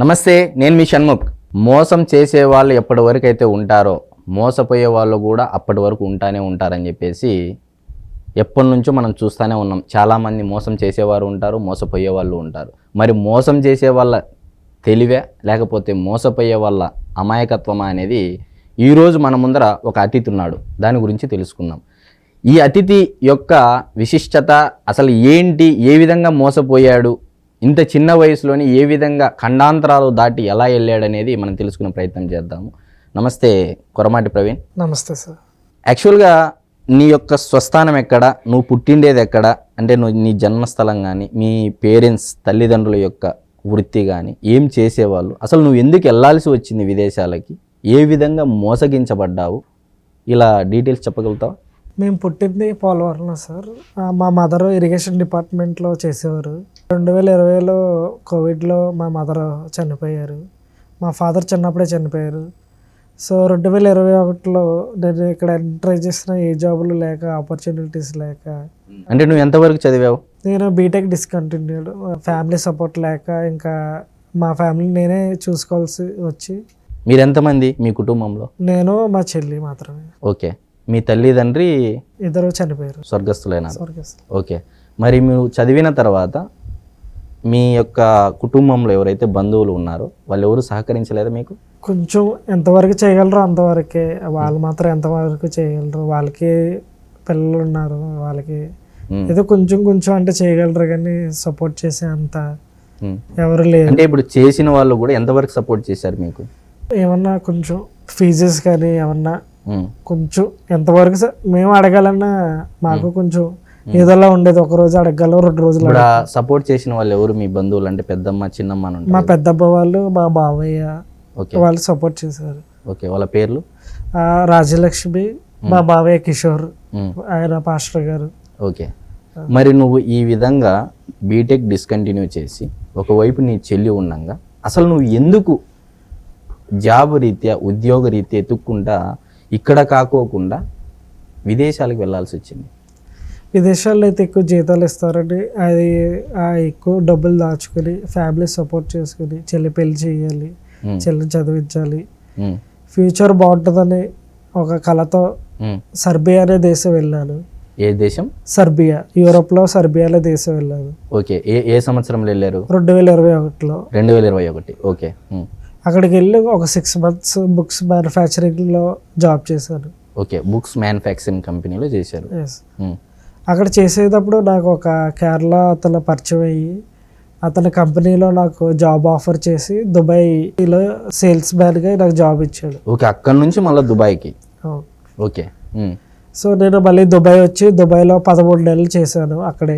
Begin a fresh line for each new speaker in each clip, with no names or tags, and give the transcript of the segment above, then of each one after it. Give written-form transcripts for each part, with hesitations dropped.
నమస్తే, నేను మీ షణ్ముఖ్. మోసం చేసే వాళ్ళు ఎప్పటి వరకు అయితే ఉంటారో మోసపోయే వాళ్ళు కూడా అప్పటి వరకు ఉంటారని చెప్పేసి ఎప్పటి నుంచో మనం చూస్తూనే ఉన్నాం. చాలామంది మోసం చేసేవారు ఉంటారు, మోసపోయే వాళ్ళు ఉంటారు. మరి మోసం చేసే వాళ్ళ తెలివే లేకపోతే మోసపోయే వాళ్ళ అమాయకత్వమా అనేది ఈరోజు మన ముందర ఒక అతిథి ఉన్నాడు. దాని గురించి తెలుసుకుందాం. ఈ అతిథి యొక్క విశిష్టత అసలు ఏంటి, ఏ విధంగా మోసపోయాడు, ఇంత చిన్న వయసులోని ఏ విధంగా ఖండాంతరాలు దాటి ఎలా వెళ్ళాడనేది మనం తెలుసుకునే ప్రయత్నం చేద్దాము. నమస్తే కొరమాటి ప్రవీణ్.
నమస్తే సార్.
యాక్చువల్గా నీ యొక్క స్వస్థానం ఎక్కడ, నువ్వు పుట్టిండేది ఎక్కడ, అంటే నువ్వు నీ జన్మస్థలం కానీ మీ పేరెంట్స్ తల్లిదండ్రుల యొక్క వృత్తి కానీ ఏం చేసేవాళ్ళు, అసలు నువ్వు ఎందుకు వెళ్ళాల్సి వచ్చింది విదేశాలకి, ఏ విధంగా మోసగించబడ్డావు, ఇలా డీటెయిల్స్ చెప్పగలుగుతావు?
మేము పుట్టింది పోలవరంలో సార్. మా మదర్ ఇరిగేషన్ డిపార్ట్మెంట్లో చేసేవారు. 2020లో కోవిడ్లో మా మదర్ చనిపోయారు. మా ఫాదర్ చిన్నప్పుడే చనిపోయారు. సో 2021లో నేను ఇక్కడ ట్రై చేసిన ఏ జాబులు లేక, ఆపర్చునిటీస్ లేక.
అంటే నువ్వు ఎంతవరకు చదివావు?
నేను బీటెక్ డిస్కంటిన్యూడ్. ఫ్యామిలీ సపోర్ట్ లేక ఇంకా మా ఫ్యామిలీ నేనే చూసుకోవాల్సి వచ్చి.
మీరు ఎంతమంది మీ కుటుంబంలో?
నేను మా చెల్లి మాత్రమే.
ఓకే. మీ తల్లిదండ్రి
ఇద్దరు చనిపోయారు,
స్వర్గస్థులైన.
స్వర్గస్థులు.
ఓకే. మరి మీరు చదివిన తర్వాత మీ యొక్క కుటుంబంలో ఎవరైతే బంధువులు ఉన్నారో వాళ్ళు ఎవరు సహకరించలేదా మీకు?
కొంచెం ఎంతవరకు చేయగలరో అంతవరకే. వాళ్ళు మాత్రం ఎంతవరకు చేయగలరు, వాళ్ళకి పిల్లలు ఉన్నారు, వాళ్ళకి ఏదో కొంచెం కొంచెం అంటే చేయగలరు, కానీ సపోర్ట్ చేసే అంత ఎవరు లేరు.
అంటే ఇప్పుడు చేసిన వాళ్ళు కూడా ఎంతవరకు సపోర్ట్ చేశారు మీకు?
ఏమన్నా కొంచెం ఫీజెస్ కానీ ఏమన్నా కొంచెం ఎంతవరకు మేము అడగాలన్నా మాకు కొంచెం ఏదోలా ఉండేది. ఒక రోజు అడగలం, 2 రోజులు.
సపోర్ట్ చేసిన వాళ్ళు ఎవరు మీ బంధువులు? అంటే పెద్దమ్మ, చిన్నమ్మ?
మా పెద్దబ్బ వాళ్ళు, మా బావయ్య వాళ్ళు సపోర్ట్ చేశారు.
ఓకే. వాళ్ళ పేర్లు?
రాజలక్ష్మి, మా బావయ్య కిషోర్, ఆయన పాస్టర్ గారు.
ఓకే. మరి నువ్వు ఈ విధంగా బీటెక్ డిస్కంటిన్యూ చేసి ఒకవైపు నీ చెల్లి ఉండగా అసలు నువ్వు ఎందుకు జాబ్ రీత్యా, ఉద్యోగ రీత్యా ఎత్తుక్కుంటా ఇక్కడ కాకోకుండా విదేశాలకు వెళ్ళాల్సి వచ్చింది?
విదేశాల్లో అయితే ఎక్కువ జీతాలు ఇస్తారండి. అది ఎక్కువ డబ్బులు దాచుకొని ఫ్యామిలీ సపోర్ట్ చేసుకుని చెల్లి పెళ్లి చేయాలి, చెల్లిని చదివించాలి, ఫ్యూచర్ బాగుంటుందని ఒక కళతో సర్బియా అనే దేశం వెళ్ళాను.
ఏ దేశం?
సర్బియా. యూరోప్లో సర్బియాలో దేశం వెళ్ళాను.
ఓకే. ఏ సంవత్సరంలో వెళ్ళారు?
2021లో.
2021. ఓకే.
అక్కడికి వెళ్ళి ఒక 6 months బుక్స్ మ్యానుఫ్యాక్చరింగ్లో జాబ్ చేశాను.
ఓకే. బుక్స్ మ్యానుఫ్యాక్చరింగ్ కంపెనీలో చేశారు.
అక్కడ చేసేటప్పుడు నాకు ఒక కేరళ అతను పరిచయం అయ్యి అతని కంపెనీలో నాకు జాబ్ ఆఫర్ చేసి దుబాయ్లో సేల్స్ మ్యాన్గా నాకు జాబ్ ఇచ్చాడు.
ఓకే. అక్కడ నుంచి మళ్ళీ దుబాయ్కి. ఓకే.
సో నేను మళ్ళీ దుబాయ్ వచ్చి దుబాయ్లో 13 నెలలు చేశాను అక్కడే.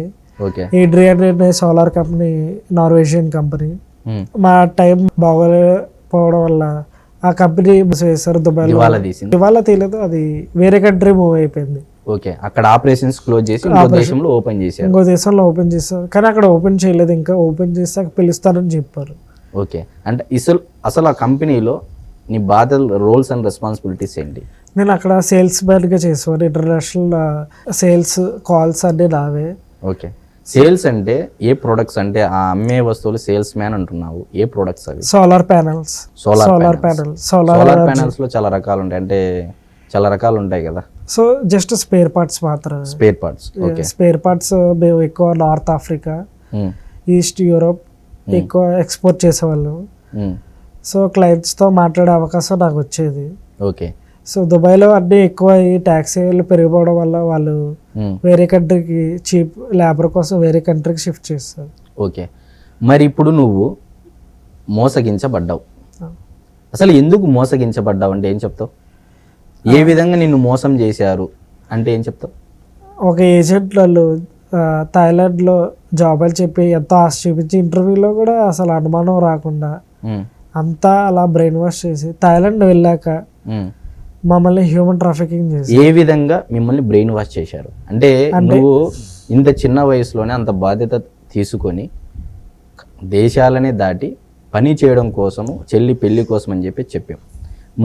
ఓకే.
ఏడ్రియన్ అనే సోలార్ కంపెనీ, నార్వేజియన్ కంపెనీ. మా టైం బాగోలేకపోవడం వల్ల ఆ కంపెనీ వేశారు దుబాయ్లో. ఇవాళ తెలియదు, అది వేరే కంట్రీ మూవ్ అయిపోయింది.
ఓకే. అక్కడ ఆపరేషన్స్ క్లోజ్ చేసి ఇంకో దేశంలో ఓపెన్ చేశారు.
ఇంకో దేశంలో ఓపెన్ చేశారు, కానీ అక్కడ ఓపెన్ చేయలేదు. ఇంకా ఓపెన్ చేశాక పిలుస్తానని చెప్పారు.
ఓకే. అంటే అసలు ఆ కంపెనీలో నీ బాధ్యతలు, రోల్స్ అండ్ రెస్పాన్సిబిలిటీస్ ఏంటి?
నేను అక్కడ సేల్స్ మ్యాన్గా చేసేవాడు. ఇంటర్నేషనల్ సేల్స్ కాల్స్ అన్నీ నావే.
ఓకే. సేల్స్ అంటే ఏ ప్రొడక్ట్స్? అంటే ఆ అమ్మే వస్తువులు సేల్స్ మ్యాన్ అంటున్నావు, ఏ ప్రొడక్ట్స్ అవి?
Solar panels.
సోలార్ ప్యానెల్స్ లో చాలా రకాలు ఉంటాయి, అంటే చాలా రకాలు ఉంటాయి కదా.
సో జస్ట్ స్పేర్ పార్ట్స్ మాత్రమే.
Spare parts. Okay.
Spare parts మేము ఎక్కువ నార్త్ ఆఫ్రికా, ఈస్ట్ యూరోప్ ఎక్కువ ఎక్స్పోర్ట్ చేసేవాళ్ళం. సో క్లయింట్స్తో మాట్లాడే అవకాశం నాకు వచ్చేది.
ఓకే.
సో దుబాయ్లో అన్నీ ఎక్కువ ట్యాక్సీలు పెరిగిపోవడం వల్ల వాళ్ళు వేరే కంట్రీకి చీప్ లేబర్ కోసం వేరే కంట్రీకి షిఫ్ట్ చేస్తారు.
ఓకే. మరి ఇప్పుడు నువ్వు మోసగించబడ్డావు. అసలు ఎందుకు మోసగించబడ్డావు అంటే ఏం చెప్తావు? ఏ విధంగా నిన్ను మోసం చేశారు అంటే ఏం చెప్తావు?
ఒక ఏజెంట్ వాళ్ళు థాయిలాండ్లో జాబ్ అని చెప్పి ఎంతో ఆశ చూపించి ఇంటర్వ్యూలో కూడా అసలు అనుమానం రాకుండా అంతా అలా బ్రెయిన్ వాష్ చేసి థాయిలాండ్ వెళ్ళాక మమ్మల్ని హ్యూమన్ ట్రాఫికింగ్ చేసి.
ఏ విధంగా మిమ్మల్ని బ్రెయిన్ వాష్ చేశారు అంటే నువ్వు ఇంత చిన్న వయసులోనే అంత బాధ్యత తీసుకొని దేశాలనే దాటి పని చేయడం కోసము, చెల్లి పెళ్లి కోసం అని చెప్పాం.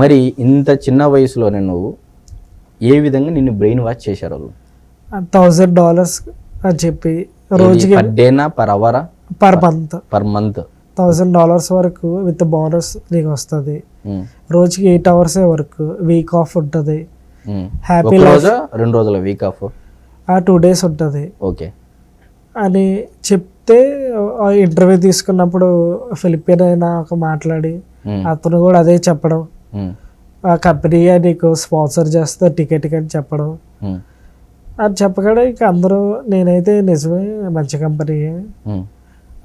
మరి ఇంత చిన్న వయసులోనే నువ్వు ఏ విధంగా నిన్ను బ్రెయిన్ వాష్ చేశారు వాళ్ళు?
$1,000 అని చెప్పి రోజుకి
పర్ డేనా, పర్ అవరా?
Per month.
పర్ మంత్
$1,000 వరకు విత్ బోనస్ నీకు వస్తుంది. రోజుకి 8 hours వర్క్, వీక్ ఆఫ్ ఉంటుంది, హ్యాపీ లైఫ్.
2 రోజుల వీక్ ఆఫ్
2 days ఉంటుంది
ఓకే
అని చెప్తే ఇంటర్వ్యూ తీసుకున్నప్పుడు ఫిలిపిన్ అయినా ఒక మాట్లాడి అతను కూడా అదే చెప్పడం, ఆ కంపెనీ నీకు స్పాన్సర్ చేస్తే టికెట్ అని చెప్పడం. అది చెప్పగానే ఇంకా అందరూ నేనైతే నిజమే మంచి కంపెనీ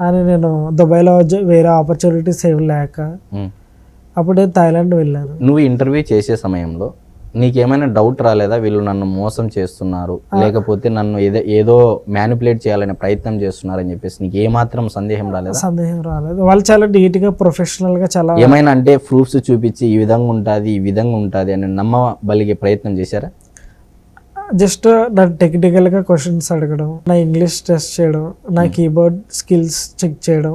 అని, నేను దుబాయ్లో వేరే ఆపర్చునిటీస్ ఏమి లేక అప్పుడు నేను థాయిలాండ్ వెళ్ళాను.
నువ్వు ఇంటర్వ్యూ చేసే సమయంలో నీకేమైనా డౌట్ రాలేదా, వీళ్ళు నన్ను మోసం చేస్తున్నారు లేకపోతే నన్ను ఏదో మ్యానిపులేట్ చేయాలనే ప్రయత్నం చేస్తున్నారు అని చెప్పేసి నీకు ఏమాత్రం సందేహం రాలేదా?
సందేహం రాలేదు. వాళ్ళు చాలా నీట్గా ప్రొఫెషనల్గా చాలా
ఏమైనా అంటే ప్రూఫ్స్ చూపించి ఈ విధంగా ఉంటుంది అని నమ్మబలిగే ప్రయత్నం చేశారా?
జస్ట్ నా టెక్నికల్గా క్వశ్చన్స్ అడగడం, నా ఇంగ్లీష్ టెస్ట్ చేయడం, నా కీబోర్డ్ స్కిల్స్ చెక్ చేయడం,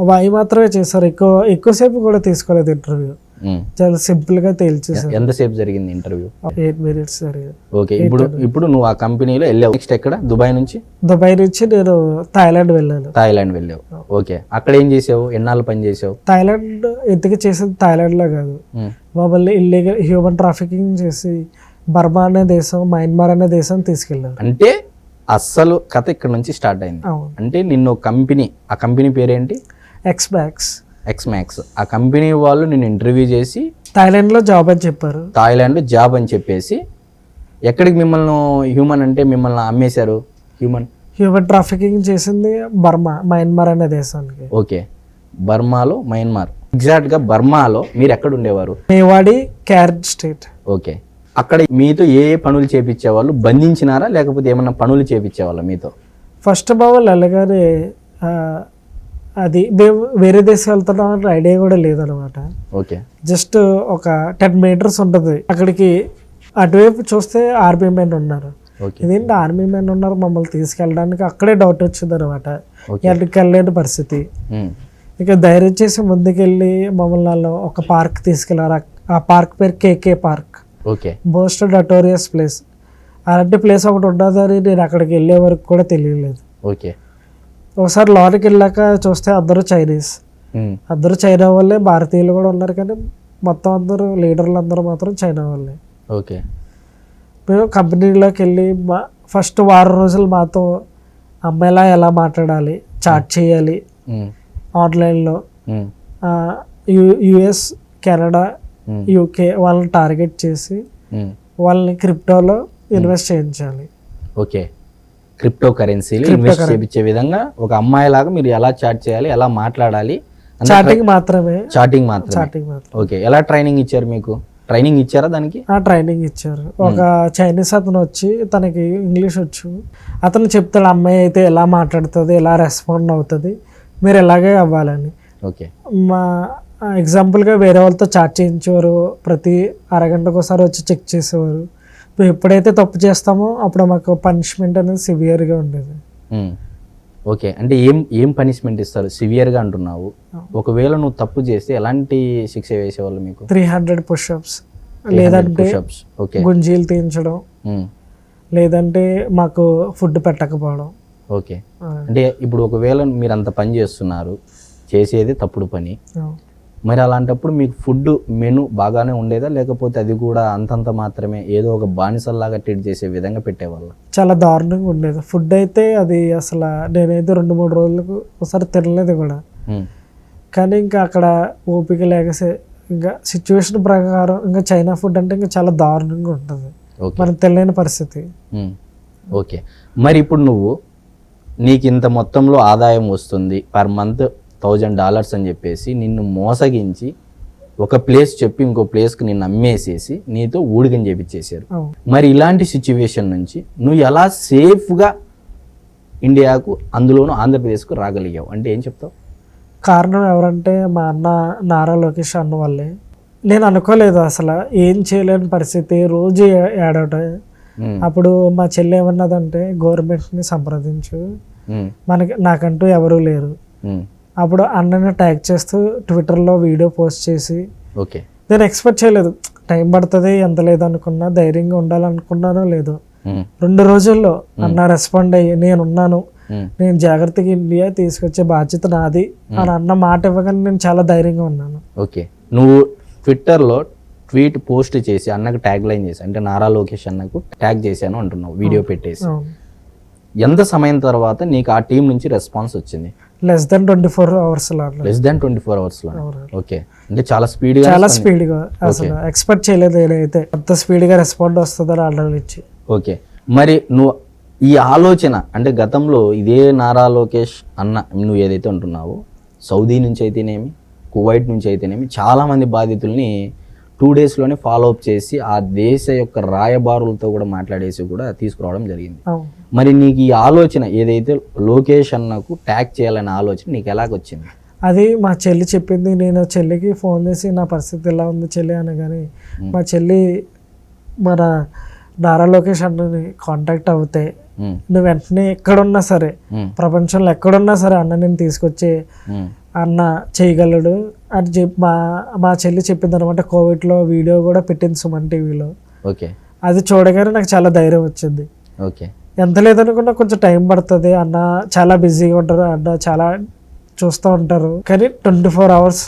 అవి మాత్రమే చేశారు. ఎక్కువసేపు కూడా తీసుకోలేదు ఇంటర్వ్యూ, చాలా సింపుల్గా తేల్చేసారు.
ఎంతసేపు జరిగింది ఇంటర్వ్యూ?
8 minutes జరిగింది.
ఓకే, ఇప్పుడు నువ్వు ఆ కంపెనీలో వెళ్ళావు. నెక్స్ట్ ఎక్కడ? దుబాయ్ నుంచి
నేను థాయిలాండ్ వెళ్ళావు.
ఓకే, అక్కడ ఏం చేసావు? ఎన్నాళ్ళు పని చేసావు?
థాయిలాండ్ ఎందుకు చేసేది థాయిలాండ్లో కాదు, మమ్మల్ని ఇల్లీగల్ హ్యూమన్ ట్రాఫికింగ్ చేసి బర్మా అనే దేశం, మయన్మార్ అనే దేశం తీసుకెళ్ళారు.
అంటే అస్సలు కథ ఇక్కడ నుంచి స్టార్ట్ అయింది. అంటే నిన్ను కంపెనీ, ఆ కంపెనీ పేరేంటి? ఎక్స్మాక్స్. ఆ కంపెనీ వాళ్ళు నిన్ను ఇంటర్వ్యూ చేసి
థాయిలాండ్లో జాబ్ అని చెప్పారు.
థాయిలాండ్ జాబ్ అని చెప్పేసి ఎక్కడికి మిమ్మల్ని మిమ్మల్ని అమ్మేశారు?
హ్యూమన్ ట్రాఫికింగ్ చేసింది బర్మా, మయన్మార్ అనే దేశానికి.
ఓకే, బర్మాలో మయన్మార్. ఎగ్జాక్ట్గా బర్మాలో మీరు ఎక్కడ ఉండేవారు?
మేవాడి, క్యారెట్ స్టేట్.
ఓకే, అక్కడ మీతో ఏ పనులు చేపించేవాళ్ళు? బంధించినారా లేకపోతే ఏమన్నా పనులు చేపించేవాళ్ళ మీతో?
ఫస్ట్ వాళ్ళు వెళ్ళగానే అది మేము వేరే దేశం వెళ్తున్నాం ఐడియా కూడా లేదనమాట.
ఓకే,
జస్ట్ ఒక 10 meters ఉంటుంది. అక్కడికి అటువైపు చూస్తే ఆర్మీ మెన్ ఉన్నారు. ఇదేంటి ఆర్మీ మెన్ ఉన్నారు మమ్మల్ని తీసుకెళ్ళడానికి, అక్కడే డౌట్ వచ్చింది అనమాట. ఎక్కడికి వెళ్ళలేని పరిస్థితి. ఇక ధైర్యం చేసి ముందుకెళ్ళి మమ్మల్ని వాళ్ళు ఒక పార్క్ తీసుకెళ్ళారు. ఆ పార్క్ పేరు KK park.
Okay,
most notorious place. అలాంటి ప్లేస్ ఒకటి ఉండదని నేను అక్కడికి వెళ్ళే వరకు కూడా తెలియలేదు.
ఓకే,
ఒకసారి లోనికి వెళ్ళాక చూస్తే అందరూ చైనా వాళ్ళే, భారతీయులు కూడా ఉన్నారు కానీ మొత్తం అందరూ లీడర్లు అందరూ మాత్రం చైనా వాళ్ళే.
ఓకే,
మేము కంపెనీలోకి వెళ్ళి ఫస్ట్ 6 రోజులు మాతో అమ్మాయిలా ఎలా మాట్లాడాలి, చాట్ చేయాలి ఆన్లైన్లో. యుఎస్, కెనడా, యూకే వాళ్ళని టార్గెట్ చేసి వాళ్ళని క్రిప్టోలో ఇన్వెస్ట్ చేయించాలి.
ఓకే, క్రిప్టో కరెన్సీలు ఇన్వెస్ట్ చేయించే విధంగా ఒక అమ్మాయి లాగా మీరు ఎలా చాట్ చేయాలి, ఎలా మాట్లాడాలి,
చాటింగ్ మాత్రమే.
ఓకే, ఎలా ట్రైనింగ్ ఇచ్చారు మీకు? ట్రైనింగ్ ఇచ్చారా దానికి?
ట్రైనింగ్ ఇచ్చారు. ఒక చైనీస్ అతను వచ్చి, తనకి ఇంగ్లీష్ వచ్చు, అతను చెప్తాడు అమ్మాయి అయితే ఎలా మాట్లాడుతుంది, ఎలా రెస్పాండ్ అవుతుంది, మీరు ఎలాగే అవ్వాలని.
ఓకే,
మా ఎగ్జాంపుల్గా వేరే వాళ్ళతో చాట్ చేయించేవారు. ప్రతి అరగంటకు ఒకసారి వచ్చి చెక్ చేసేవారు. మేము ఎప్పుడైతే తప్పు చేస్తామో అప్పుడు మాకు పనిష్మెంట్ అనేది సివియర్గా ఉండేది.
ఓకే, అంటే ఏం పనిష్మెంట్ ఇస్తారు? సివియర్గా అంటున్నావు. ఒకవేళ నువ్వు తప్పు చేస్తే ఎలాంటి శిక్ష వేసేవాళ్ళు మీకు?
300 push-ups, లేదంటే గుంజీలు తీయించడం, లేదంటే మాకు ఫుడ్ పెట్టకపోవడం.
ఓకే, అంటే ఇప్పుడు ఒకవేళ మీరు అంత పని చేస్తున్నారు, చేసేది తప్పుడు పని, మరి అలాంటప్పుడు మీకు ఫుడ్ మెను బాగానే ఉండేదా లేకపోతే అది కూడా అంతంత మాత్రమే ఏదో ఒక బానిసల్లాగా ట్రీట్ చేసే విధంగా పెట్టేవాళ్ళ?
చాలా దారుణంగా ఉండేది ఫుడ్ అయితే. అది అసలు నేనైతే 2-3 రోజులకు ఒకసారి తినలేదు కూడా. కానీ ఇంకా అక్కడ ఓపిక లేకసే ఇంకా సిచ్యువేషన్ ప్రకారం ఇంకా చైనా ఫుడ్ అంటే ఇంకా చాలా దారుణంగా ఉంటుంది, మనం తెలియని పరిస్థితి.
ఓకే, మరి ఇప్పుడు నీకు ఇంత మొత్తంలో ఆదాయం వస్తుంది, పర్ మంత్ $1,000 అని చెప్పేసి నిన్ను మోసగించి ఒక ప్లేస్ చెప్పి ఇంకో ప్లేస్కి నిన్ను అమ్మేసేసి నీతో ఊడికని చేపించేశారు. మరి ఇలాంటి సిచ్యువేషన్ నుంచి నువ్వు ఎలా సేఫ్గా ఇండియాకు, అందులోనూ ఆంధ్రప్రదేశ్కు రాగలిగావు అంటే ఏం చెప్తావు?
కారణం ఎవరంటే మా అన్న నారా లోకేష్ అన్న వాళ్ళే. నేను అనుకోలేదు అసలు, ఏం చేయలేని పరిస్థితి, రోజు ఏడవటం. అప్పుడు మా చెల్లి ఏమన్నదంటే గవర్నమెంట్ని సంప్రదించు, నాకంటూ ఎవరూ లేరు. అప్పుడు అన్నని ట్యాగ్ చేస్తూ ట్విట్టర్లో వీడియో పోస్ట్ చేసి,
ఓకే,
నేను ఎక్స్పెక్ట్ చేయలేదు టైం పడుతుంది ఎంత ధైర్యంగా ఉండాలనుకున్నానో లేదో, 2 రోజుల్లో అన్న రెస్పాండ్ అయ్యి నేనున్నాను, నేను జాగ్రత్తగా ఇండియా తీసుకొచ్చే బాధ్యత నాది అని అన్న మాట ఇవ్వగానే నేను చాలా ధైర్యంగా ఉన్నాను.
ఓకే, నువ్వు ట్విట్టర్లో ట్వీట్ పోస్ట్ చేసి అన్నకు ట్యాగ్ లైన్ చేసి, అంటే నారా లోకేష్ అన్నకు ట్యాగ్ చేశాను అంటున్నావు, వీడియో పెట్టేసి.
అవును.
ఎంత సమయం తర్వాత నీకు ఆ టీం నుంచి రెస్పాన్స్ వచ్చింది?
Less than 24 hours
less than 24 hours లో. ఓకే, అంటే చాలా స్పీడ్గా.
చాలా స్పీడ్గా, అసలు ఎక్స్పెక్ట్ చేయలేదు నేనైతే అంత స్పీడ్గా రెస్పాండ్ వస్తుందని ఆర్డర్ ఇచ్చి.
ఓకే, మరి నువ్వు ఈ ఆలోచన అంటే గతంలో ఇదే నారా లోకేష్ అన్న నువ్వు ఏదైతే ఉంటున్నావో, సౌదీ నుంచి అయితేనేమి, కువైట్ నుంచి అయితేనేమి చాలామంది బాధితుల్ని 2 daysలోనే ఫాలో అప్ చేసి ఆ దేశ యొక్క రాయబారులతో కూడా మాట్లాడేసి కూడా తీసుకురావడం జరిగింది. మరి నీకు ఈ ఆలోచన ఏదైతే లోకేష్ అన్నకు ట్యాగ్ చేయాలనే ఆలోచన నీకు ఎలాగొచ్చింది?
అది మా చెల్లి చెప్పింది. నేను చెల్లికి ఫోన్ చేసి నా పరిస్థితి ఎలా ఉంది చెల్లి అనగానే మా చెల్లి మన నారా లోకేష్ అన్నని కాంటాక్ట్ అవుతే నువ్వు వెంటనే ఎక్కడున్నా సరే, ప్రపంచంలో ఎక్కడున్నా సరే అన్న నేను తీసుకొచ్చి అన్న చేయగలడు అని చెప్పి మా చెల్లి చెప్పింది అనమాట. కోవిడ్లో వీడియో కూడా పెట్టింది సుమన్ టీవీలో.
ఓకే,
అది చూడగానే నాకు చాలా ధైర్యం వచ్చింది.
ఓకే,
ఎంత లేదనుకున్నా కొంచెం టైం పడుతుంది, అన్న చాలా బిజీగా ఉంటారు, అన్న చాలా చూస్తూ ఉంటారు, కానీ 24 hours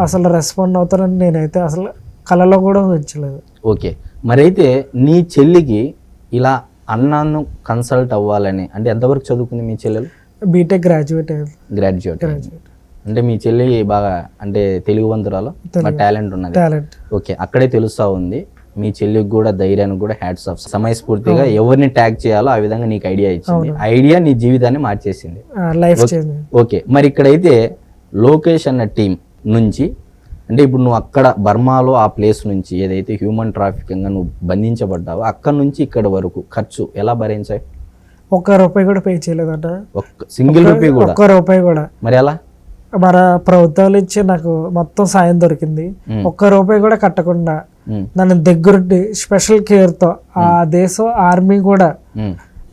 అసలు రెస్పాండ్ అవుతారని నేనైతే అసలు కలలో కూడా ఊహించలేదు.
ఓకే, మరైతే నీ చెల్లికి ఇలా అన్నాను కన్సల్ట్ అవ్వాలని అంటే ఎంతవరకు చదువుకుంది మీ చెల్లెలు?
BTech graduate.
అంటే మీ చెల్లి బాగా అంటే తెలుగువంతురాలు, టాలెంట్ ఉన్నది. ఓకే, అక్కడే తెలుస్తా ఉంది. మీ చెల్లికి కూడా ధైర్యానికి కూడా హ్యాట్స్ ఆఫ్. సమయస్ఫూర్తిగా ఎవరిని ట్యాగ్ చేయాలో ఆ విధంగా నీకు ఐడియా ఇచ్చింది. ఐడియా నీ జీవితాన్ని మార్చేసింది. ఓకే, మరి ఇక్కడైతే లోకేష్ అన్న టీం నుంచి అంటే ఇప్పుడు నువ్వు అక్కడ బర్మాలో ఆ ప్లేస్ నుంచి ఏదైతే హ్యూమన్ ట్రాఫికింగ్ నువ్వు బంధించబడ్డావో అక్కడ నుంచి ఇక్కడ వరకు ఖర్చు ఎలా భరించాయి?
₹1 కూడా పే చేయలేదట.
సింగిల్ రూపీ కూడా?
₹1 కూడా.
మరి ఎలా?
మన ప్రభుత్వాలు ఇచ్చి నాకు మొత్తం సాయం దొరికింది. ₹1 కూడా కట్టకుండా నన్ను దగ్గరుండి స్పెషల్ కేర్తో ఆ దేశం ఆర్మీ కూడా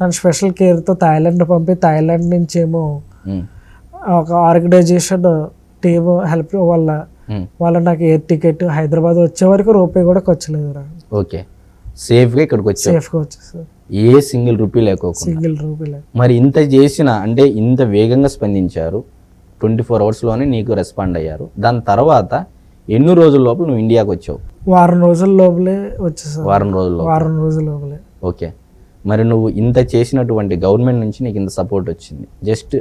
నన్ను స్పెషల్ కేర్తో థాయిలాండ్ పంపి, థాయిలాండ్ నుంచి ఏమో ఒక ఆర్గనైజేషన్ టీమ్ హెల్ప్ వల్ల వాళ్ళు నాకు ఎయిర్ టికెట్ హైదరాబాద్ వచ్చే వరకు ₹1 కూడా ఖర్చులేదు.
ఓకే, సేఫ్గా ఇక్కడికి వచ్చావు?
సేఫ్గా వచ్చేసారు,
ఏ సింగిల్ రూపీ లేకోకుండా.
సింగిల్ రూపీ లేక.
మరి ఇంత చేసిన అంటే ఇంత వేగంగా స్పందించారు, 24 hours నీకు రెస్పాండ్ అయ్యారు. దాని తర్వాత ఎన్ని రోజుల లోపల నువ్వు ఇండియాకి వచ్చావు?
వారం రోజుల లోపలే వచ్చేసాను.
వారం రోజుల
లోపలే.
ఓకే, మరి నువ్వు ఇంత చేసినటువంటి గవర్నమెంట్ నుంచి నీకు ఇంత సపోర్ట్ వచ్చింది, జస్ట్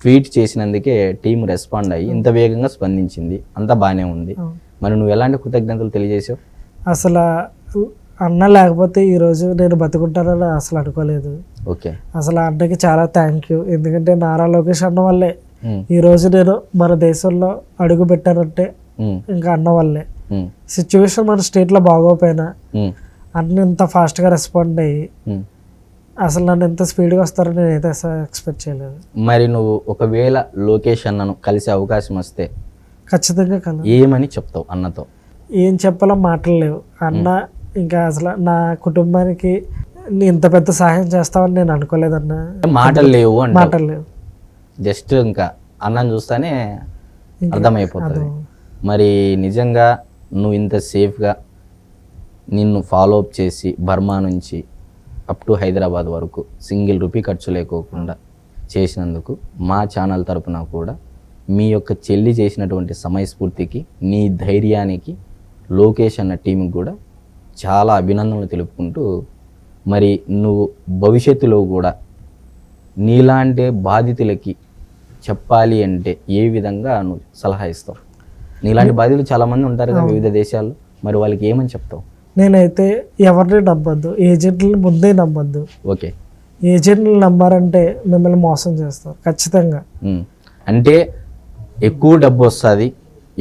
ట్వీట్ చేసినందుకే టీం రెస్పాండ్ అయ్యి ఇంత వేగంగా స్పందించింది, అంతా బాగానే ఉంది. మరి నువ్వు ఎలాంటి కృతజ్ఞతలు తెలియజేసావు?
అసలు అన్న లేకపోతే ఈరోజు నేను బతుకుంటానని అసలు అనుకోలేదు.
ఓకే,
అసలు అన్నకి చాలా థ్యాంక్ యూ. ఎందుకంటే నారా లోకేష్ అన్న వల్లే ఈరోజు నేను మన దేశంలో అడుగు పెట్టానంటే ఇంకా అన్న వల్లే. సిచ్యువేషన్ మన స్టేట్లో బాగోపోయినా అన్న ఇంత ఫాస్ట్గా రెస్పాండ్ అయ్యి అసలు నన్ను ఎంత స్పీడ్గా వస్తారో నేనైతే ఎక్స్పెక్ట్ చేయలేదు.
మరి నువ్వు ఒకవేళ లోకేష్ అన్నను కలిసే అవకాశం వస్తే
ఖచ్చితంగా కల
ఏమని చెప్తావు అన్నతో?
ఏం చెప్పాలో మాటలు లేవు. అన్న ఇంకా అసలు నా కుటుంబానికి ఇంత పెద్ద సహాయం చేస్తావని నేను అనుకోలేదన్న.
మాటలు లేవు అంటే
మాటలు లేవు,
జస్ట్ ఇంకా అన్నని చూస్తానే అర్థమైపోతుంది. మరి నిజంగా నువ్వు ఇంత సేఫ్గా నిన్ను ఫాలో అప్ చేసి బర్మా నుంచి అప్ టు హైదరాబాద్ వరకు సింగిల్ రూపీ ఖర్చు లేకోకుండా చేసినందుకు మా ఛానల్ తరపున కూడా మీ యొక్క చెల్లి చేసినటువంటి సమయస్ఫూర్తికి, నీ ధైర్యానికి లోకేష్ అన్న టీంకి కూడా చాలా అభినందనలు తెలుపుకుంటూ, మరి నువ్వు భవిష్యత్తులో కూడా నీలాంటి బాధితులకి చెప్పాలి అంటే ఏ విధంగా నువ్వు సలహా ఇస్తావు? నీలాంటి బాధితులు చాలామంది ఉంటారు కదా వివిధ దేశాల్లో, మరి వాళ్ళకి ఏమని చెప్తావు?
నేనైతే ఎవరిని నమ్మద్దు, ఏజెంట్లని ముందే నమ్మద్దు.
ఓకే,
ఏజెంట్లు నమ్మారంటే మిమ్మల్ని మోసం చేస్తారు ఖచ్చితంగా.
అంటే ఎక్కువ డబ్బు వస్తుంది,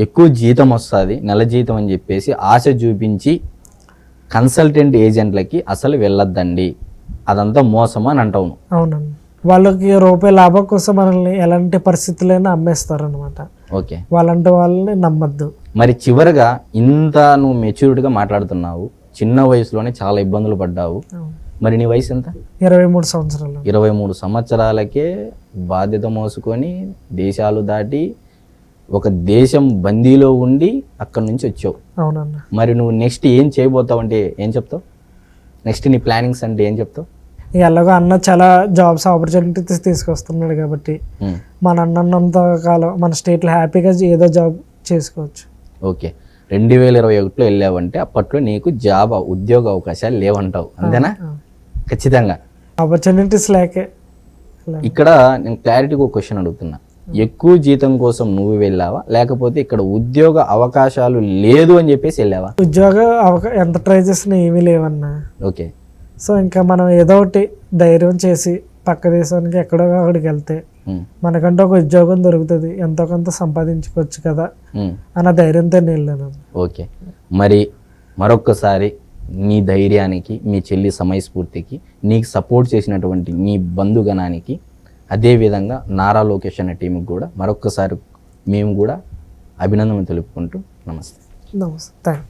ఎక్కువ జీతం వస్తుంది, నెల జీతం అని చెప్పేసి ఆశ చూపించి కన్సల్టెంట్ ఏజెంట్లకి అసలు వెళ్ళొద్దండి, అదంతా మోసం అని అంటావు.
అవునండి, వాళ్ళకి ₹1 లాభం కోసం మనల్ని ఎలాంటి పరిస్థితులైనా అమ్మేస్తారు అనమాట.
ఓకే,
వాళ్ళంటే వాళ్ళని నమ్మద్దు.
మరి చివరిగా ఇంత నువ్వు మెచ్యూరిటీగా మాట్లాడుతున్నావు, చిన్న వయసులోనే చాలా ఇబ్బందులు పడ్డావు. మరి నీ వయసు ఎంత?
23 సంవత్సరాలు.
23 సంవత్సరాలకే బాధ్యత మోసుకొని దేశాలు దాటి ఒక దేశం బందీలో ఉండి అక్కడి నుంచి వచ్చావు.
అవునన్నా.
మరి నువ్వు నెక్స్ట్ ఏం చేయబోతావు అంటే ఏం చెప్తావు? నెక్స్ట్ నీ ప్లానింగ్స్ అంటే ఏం చెప్తావు?
ఎలాగో అన్న చాలా జాబ్స్ ఆపర్చునిటీస్ తీసుకొస్తున్నాడు కాబట్టి
ఉమ్.
మన అన్నంత కాలం మన స్టేట్లో హ్యాపీగా ఏదో జాబ్ చేసుకోవచ్చు.
ఓకే, 2021లో వెళ్ళావంటే అప్పట్లో నీకు ఉద్యోగ అవకాశాలు లేవంటావు, అంతేనా? ఖచ్చితంగా.
ఆపర్చునిటీస్ లేకే
ఇక్కడ నేను క్లారిటీగా ఒక క్వశ్చన్ అడుగుతున్నా, ఎక్కువ జీతం కోసం నువ్వు వెళ్ళావా, లేకపోతే ఇక్కడ ఉద్యోగ అవకాశాలు లేదు అని చెప్పేసి వెళ్ళావా?
ఎంత ట్రై చేసినా ఏమీ లేవన్నా.
ఓకే.
సో ఇంకా మనం ఏదో ఒకటి ధైర్యం చేసి పక్క దేశానికి ఎక్కడో అక్కడికి వెళ్తే
ఉమ్,
మనకంటే ఒక ఉద్యోగం దొరుకుతుంది, ఎంతో కొంత సంపాదించుకోవచ్చు కదా
ఉమ్.
అన్న ధైర్యంతో నేను వెళ్ళాను.
ఓకే, మరి మరొక్కసారి నీ ధైర్యానికి, మీ చెల్లి సమయస్ఫూర్తికి, నీకు సపోర్ట్ చేసినటువంటి నీ బంధుగణానికి, అదేవిధంగా నారా లోకేష్ అనే టీంకి కూడా మరొక్కసారి మేము కూడా అభినందనలు తెలుపుకుంటూ నమస్తే.
నమస్తే, థ్యాంక్